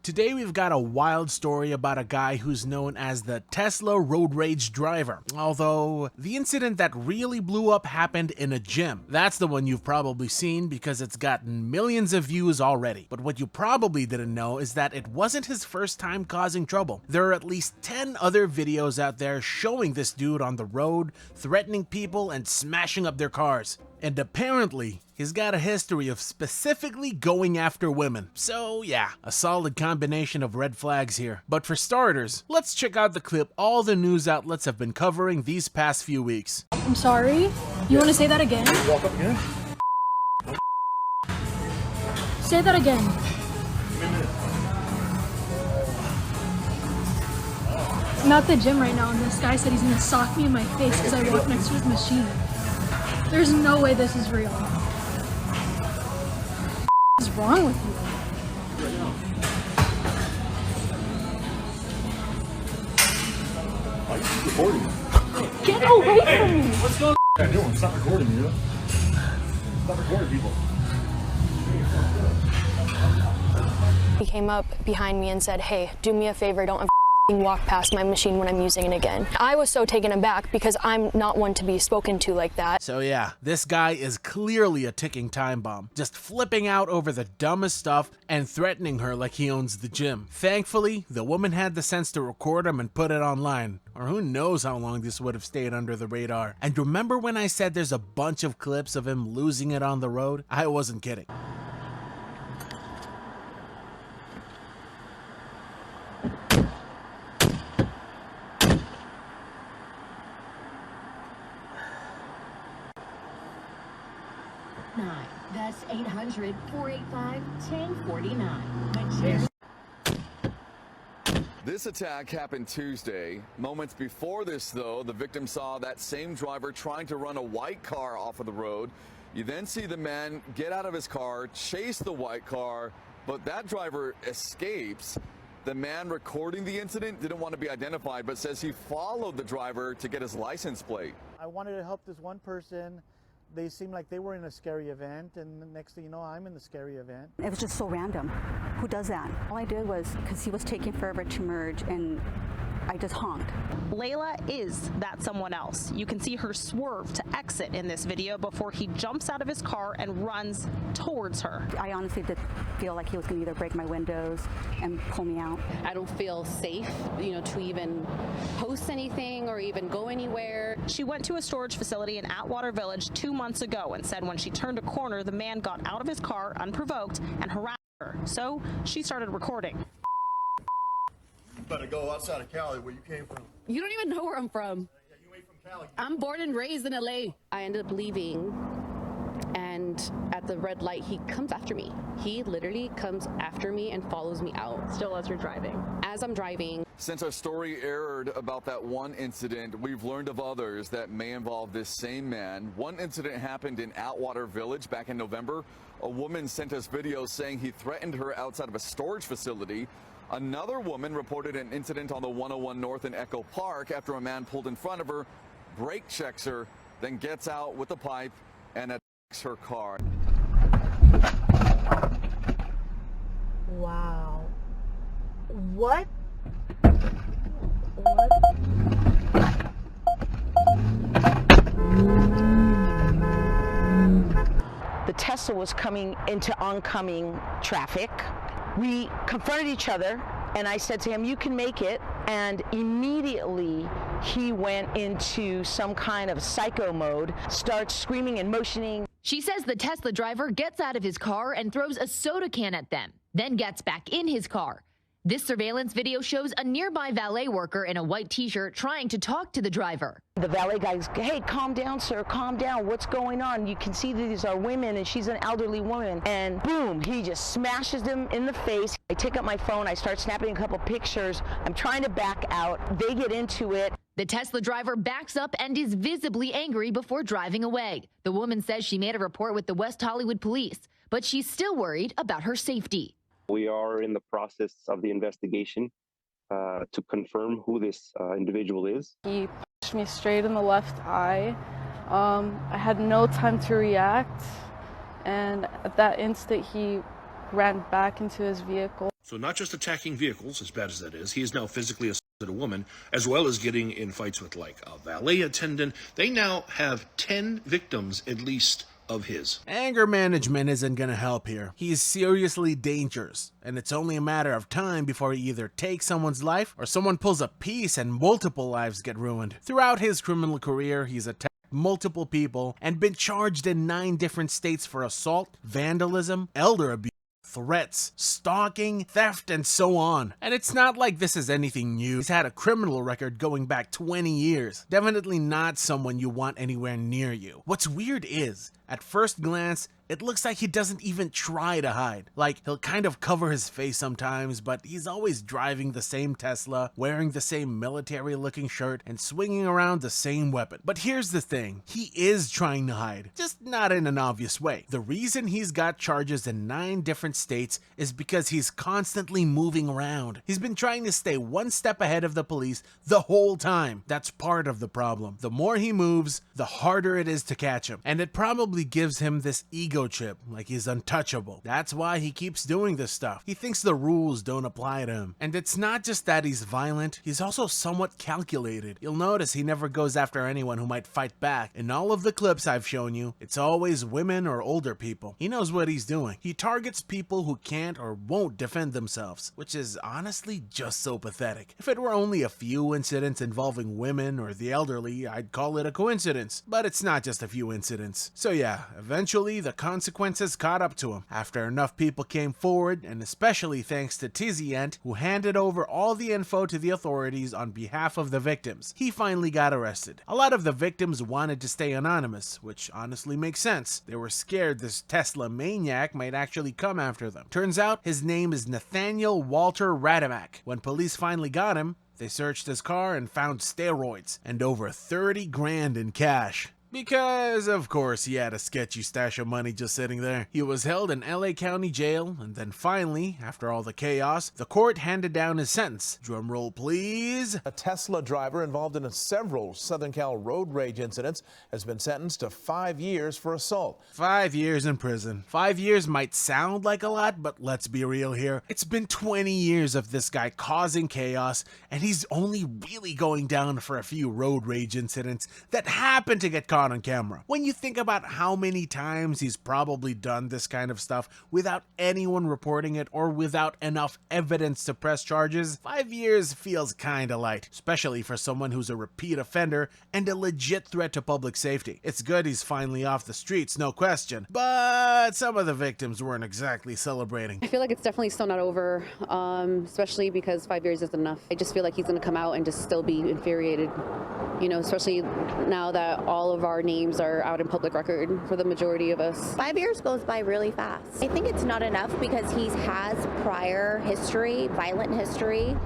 Today we've got a wild story about a guy who's known as the Tesla road rage driver, although the incident that really blew up happened in a gym. That's the one you've probably seen because it's gotten millions of views already. But what you probably didn't know is that it wasn't his first time causing trouble. There are at least 10 other videos out there showing this dude on the road, threatening people and smashing up their cars. And apparently, he's got a history of specifically going after women. So yeah, a solid combination of red flags here. But for starters, let's check out the clip all the news outlets have been covering these past few weeks. I'm sorry? You want to say that again? Walk up here. Say that again. I'm at the gym right now and this guy said he's going to sock me in my face because I walk next to his machine. There's no way this is real. What is wrong with you? Why are you recording? Get away from me! What's going on? Doing? Stop recording, you know? Stop recording people. He came up behind me and said, "Hey, do me a favor, don't walk past my machine when I'm using it again." I was so taken aback because I'm not one to be spoken to like that. So yeah, this guy is clearly a ticking time bomb, just flipping out over the dumbest stuff and threatening her like he owns the gym. Thankfully, the woman had the sense to record him and put it online, or who knows how long this would have stayed under the radar. And remember when I said there's a bunch of clips of him losing it on the road? I wasn't kidding. That's 800-485-1049. This attack happened Tuesday. Moments before this, though, the victim saw that same driver trying to run a white car off of the road. You then see the man get out of his car, chase the white car, but that driver escapes. The man recording the incident didn't want to be identified, but says he followed the driver to get his license plate. I wanted to help this one person. They seemed like they were in a scary event, and the next thing you know, I'm in the scary event. It was just so random. Who does that? All I did was, because he was taking forever to merge, and I just honked. Layla is that someone else. You can see her swerve to exit in this video before he jumps out of his car and runs towards her. I honestly did feel like he was going to either break my windows and pull me out. I don't feel safe, to even post anything or even go anywhere. She went to a storage facility in Atwater Village 2 months ago and said when she turned a corner, the man got out of his car unprovoked and harassed her. So she started recording. Better go outside of Cali where you came from. You don't even know where I'm from. Yeah, you ain't from Cali. I'm born and raised in LA. I ended up leaving, and at the red light, he comes after me. He literally comes after me and follows me out. Still as you're driving. As I'm driving. Since our story aired about that one incident, we've learned of others that may involve this same man. One incident happened in Atwater Village back in November. A woman sent us videos saying he threatened her outside of a storage facility. Another woman reported an incident on the 101 North in Echo Park after a man pulled in front of her, brake checks her, then gets out with a pipe and attacks her car. Wow. What? The Tesla was coming into oncoming traffic. We confronted each other, and I said to him, "You can make it." And immediately he went into some kind of psycho mode, starts screaming and motioning. She says the Tesla driver gets out of his car and throws a soda can at them, then gets back in his car. This surveillance video shows a nearby valet worker in a white t-shirt trying to talk to the driver. The valet guy's, "Hey, calm down, sir, calm down. What's going on? You can see that these are women, and she's an elderly woman." And boom, he just smashes them in the face. I take up my phone, I start snapping a couple pictures. I'm trying to back out. They get into it. The Tesla driver backs up and is visibly angry before driving away. The woman says she made a report with the West Hollywood police, but she's still worried about her safety. We are in the process of the investigation to confirm who this individual is. He punched me straight in the left eye. I had no time to react, and at that instant he ran back into his vehicle. So not just attacking vehicles, as bad as that is, he is now physically assaulted a woman, as well as getting in fights with like a valet attendant. They now have 10 victims at least of his. Anger management isn't gonna help here. He's seriously dangerous, and it's only a matter of time before he either takes someone's life or someone pulls a piece and multiple lives get ruined. Throughout his criminal career, he's attacked multiple people and been charged in 9 different states for assault, vandalism, elder abuse, threats, stalking, theft, and so on. And it's not like this is anything new. He's had a criminal record going back 20 years. Definitely not someone you want anywhere near you. What's weird is, at first glance, it looks like he doesn't even try to hide. Like, he'll kind of cover his face sometimes, but he's always driving the same Tesla, wearing the same military-looking shirt, and swinging around the same weapon. But here's the thing, he is trying to hide, just not in an obvious way. The reason he's got charges in 9 different states is because he's constantly moving around. He's been trying to stay one step ahead of the police the whole time. That's part of the problem. The more he moves, the harder it is to catch him. And it probably gives him this ego chip, like he's untouchable. That's why he keeps doing this stuff. He thinks the rules don't apply to him. And it's not just that he's violent, he's also somewhat calculated. You'll notice he never goes after anyone who might fight back. In all of the clips I've shown you, it's always women or older people. He knows what he's doing. He targets people who can't or won't defend themselves, which is honestly just so pathetic. If it were only a few incidents involving women or the elderly, I'd call it a coincidence. But it's not just a few incidents. So yeah, eventually the consequences caught up to him after enough people came forward, and especially thanks to Tiziant, who handed over all the info to the authorities on behalf of the victims. He finally got arrested. A lot of the victims wanted to stay anonymous, which honestly makes sense. They were scared this Tesla maniac might actually come after them. Turns out his name is Nathaniel Walter Radamak. When police finally got him, they searched his car and found steroids and over 30 grand in cash. Because, of course, he had a sketchy stash of money just sitting there. He was held in LA County Jail, and then finally, after all the chaos, the court handed down his sentence. Drum roll, please. A Tesla driver involved in several Southern Cal road rage incidents has been sentenced to 5 years for assault. 5 years in prison. 5 years might sound like a lot, but let's be real here. It's been 20 years of this guy causing chaos, and he's only really going down for a few road rage incidents that happen to get caught on camera. When you think about how many times he's probably done this kind of stuff without anyone reporting it or without enough evidence to press charges, 5 years feels kinda light, especially for someone who's a repeat offender and a legit threat to public safety. It's good he's finally off the streets, no question, but some of the victims weren't exactly celebrating. I feel like it's definitely still not over, especially because 5 years isn't enough. I just feel like he's going to come out and just still be infuriated, you know, especially now that all of our names are out in public record for the majority of us. 5 years goes by really fast. I think it's not enough because he has prior history, violent history.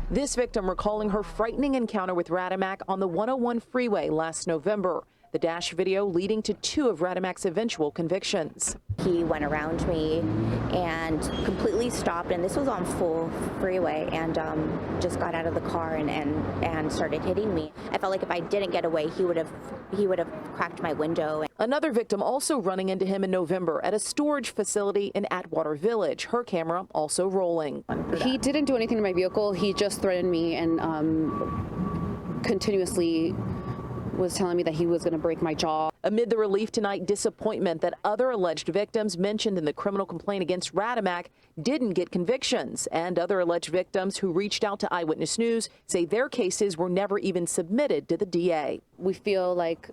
This victim recalling her frightening encounter with Radamak on the 101 freeway last November. The dash video leading to 2 of Radamak's eventual convictions. He went around me and completely stopped, and this was on full freeway, and just got out of the car and started hitting me. I felt like if I didn't get away, he would have cracked my window. Another victim also running into him in November at a storage facility in Atwater Village. Her camera also rolling. He didn't do anything to my vehicle. He just threatened me and continuously was telling me that he was going to break my jaw. Amid the relief tonight, disappointment that other alleged victims mentioned in the criminal complaint against Radamak didn't get convictions, and other alleged victims who reached out to Eyewitness News say their cases were never even submitted to the DA. We feel like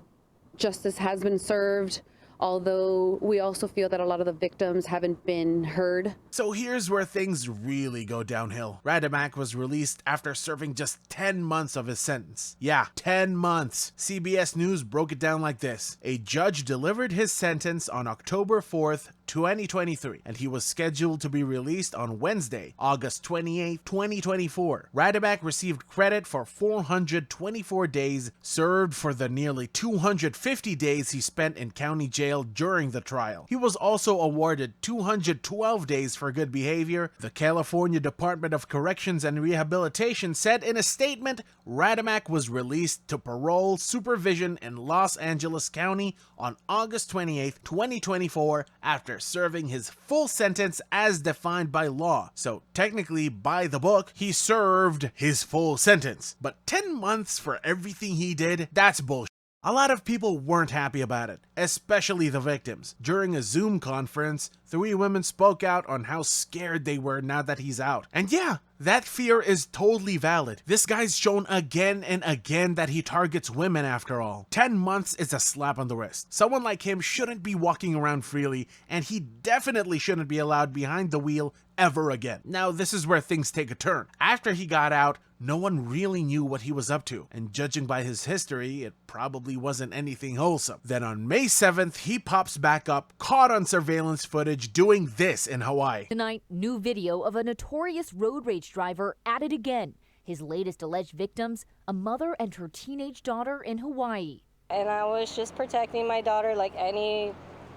justice has been served, although we also feel that a lot of the victims haven't been heard. So here's where things really go downhill. Radamak was released after serving just 10 months of his sentence. Yeah, 10 months. CBS News broke it down like this. A judge delivered his sentence on October 4th, 2023, and he was scheduled to be released on Wednesday, August 28, 2024. Radamak received credit for 424 days served for the nearly 250 days he spent in county jail during the trial. He was also awarded 212 days for good behavior. The California Department of Corrections and Rehabilitation said in a statement, Radamak was released to parole supervision in Los Angeles County on August 28, 2024 after after serving his full sentence as defined by law. So technically, by the book, he served his full sentence. But 10 months for everything he did, that's bullshit. A lot of people weren't happy about it, especially the victims. During a Zoom conference, 3 women spoke out on how scared they were now that he's out. And yeah, that fear is totally valid. This guy's shown again and again that he targets women after all. 10 months is a slap on the wrist. Someone like him shouldn't be walking around freely, and he definitely shouldn't be allowed behind the wheel ever again. Now, this is where things take a turn. After he got out, no one really knew what he was up to, and judging by his history, it probably wasn't anything wholesome. Then on May 7th, he pops back up, caught on surveillance footage doing this in Hawaii. Tonight, new video of a notorious road rage driver at it again. His latest alleged victims, a mother and her teenage daughter in Hawaii. And I was just protecting my daughter like any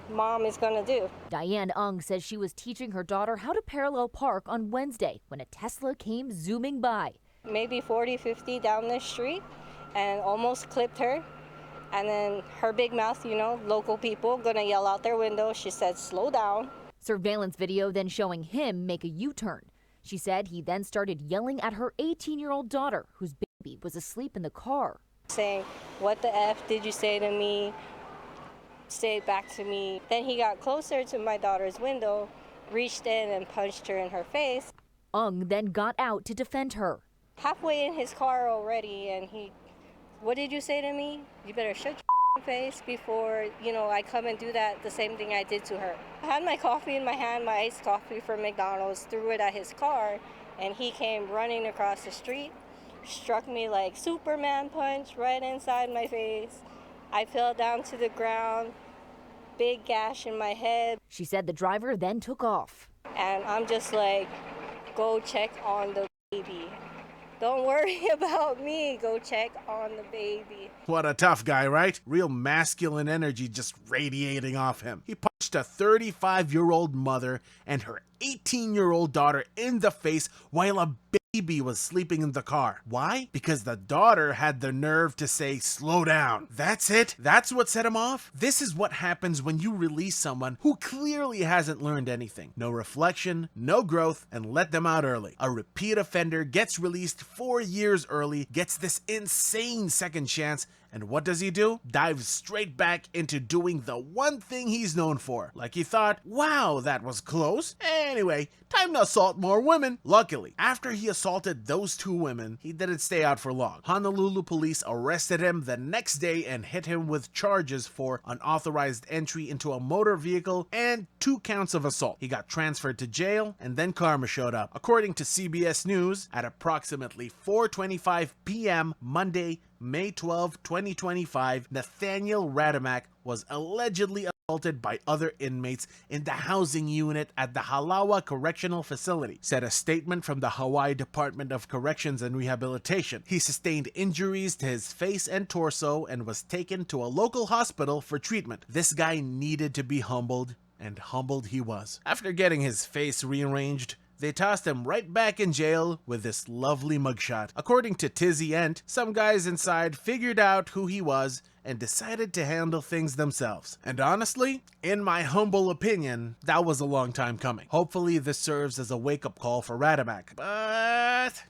mom is gonna do. Diane Ung says she was teaching her daughter how to parallel park on Wednesday when a Tesla came zooming by. Maybe 40, 50 down the street and almost clipped her. And then her big mouth, you know, local people gonna yell out their window. She said, slow down. Surveillance video then showing him make a U-turn. She said he then started yelling at her 18-year-old daughter, whose baby was asleep in the car. Saying, what the F did you say to me? Say it back to me. Then he got closer to my daughter's window, reached in and punched her in her face. Ung then got out to defend her. Halfway in his car already, and he, what did you say to me? You better shut your face before, you know, I come and do that, the same thing I did to her. I had my coffee in my hand, my iced coffee from McDonald's, threw it at his car, and he came running across the street, struck me like Superman punch right inside my face. I fell down to the ground, big gash in my head. She said the driver then took off. And I'm just like, go check on the baby. Don't worry about me. Go check on the baby. What a tough guy, right? Real masculine energy just radiating off him. He punched a 35-year-old mother and her 18-year-old daughter in the face while a baby was sleeping in the car. Why? Because the daughter had the nerve to say, slow down. That's it? That's what set him off? This is what happens when you release someone who clearly hasn't learned anything. No reflection, no growth, and let them out early. A repeat offender gets released 4 years early, gets this insane second chance, and what does he do? Dives straight back into doing the one thing he's known for. Like he thought, wow, that was close. Anyway, time to assault more women. Luckily, after he assaulted those 2 women, he didn't stay out for long. Honolulu police arrested him the next day and hit him with charges for unauthorized entry into a motor vehicle and 2 counts of assault. He got transferred to jail, and then karma showed up. According to CBS News, at approximately 4:25 p.m. Monday, May 12, 2025, Nathaniel Radamak was allegedly assaulted by other inmates in the housing unit at the Halawa Correctional Facility, said a statement from the Hawaii Department of Corrections and Rehabilitation. He sustained injuries to his face and torso and was taken to a local hospital for treatment. This guy needed to be humbled, and humbled he was. After getting his face rearranged, they tossed him right back in jail with this lovely mugshot. According to Tizzy Ent, some guys inside figured out who he was and decided to handle things themselves. And honestly, in my humble opinion, that was a long time coming. Hopefully this serves as a wake-up call for Radamak, but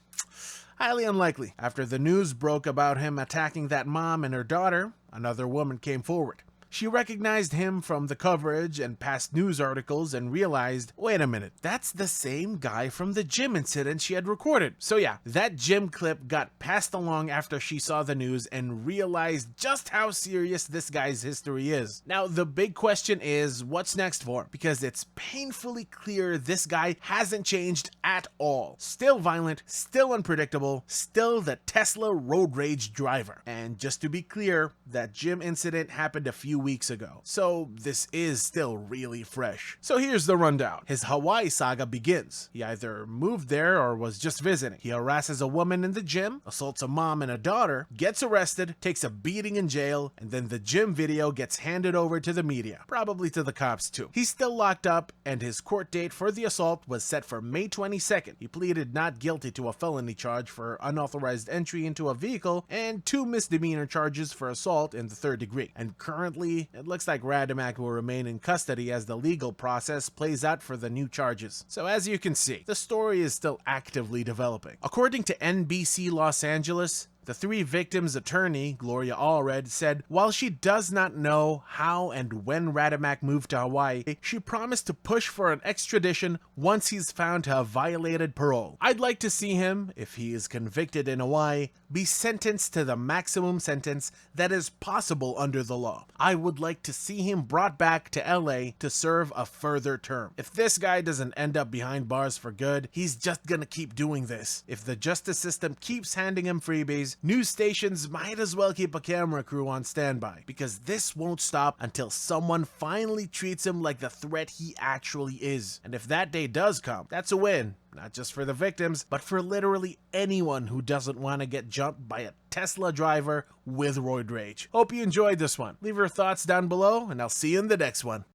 highly unlikely. After the news broke about him attacking that mom and her daughter, another woman came forward. She recognized him from the coverage and past news articles and realized, wait a minute, that's the same guy from the gym incident she had recorded. So yeah, that gym clip got passed along after she saw the news and realized just how serious this guy's history is. Now, the big question is, what's next for him? Because it's painfully clear this guy hasn't changed at all. Still violent, still unpredictable, still the Tesla road rage driver. And just to be clear, that gym incident happened a few weeks ago, so this is still really fresh. So here's the rundown. His Hawaii saga begins. He either moved there or was just visiting. He harasses a woman in the gym, assaults a mom and a daughter, gets arrested, takes a beating in jail, and then the gym video gets handed over to the media, probably to the cops too. He's still locked up, and his court date for the assault was set for May 22nd. He pleaded not guilty to a felony charge for unauthorized entry into a vehicle and 2 misdemeanor charges for assault in the 3rd degree, and currently sadly, it looks like Radamak will remain in custody as the legal process plays out for the new charges. So as you can see, the story is still actively developing. According to NBC Los Angeles, the three victims' attorney, Gloria Allred, said while she does not know how and when Radamak moved to Hawaii, she promised to push for an extradition once he's found to have violated parole. I'd like to see him, if he is convicted in Hawaii, be sentenced to the maximum sentence that is possible under the law. I would like to see him brought back to LA to serve a further term. If this guy doesn't end up behind bars for good, he's just gonna keep doing this. If the justice system keeps handing him freebies, news stations might as well keep a camera crew on standby, because this won't stop until someone finally treats him like the threat he actually is. And if that day does come, that's a win. Not just for the victims, but for literally anyone who doesn't want to get jumped by a Tesla driver with roid rage. Hope you enjoyed this one. Leave your thoughts down below, and I'll see you in the next one.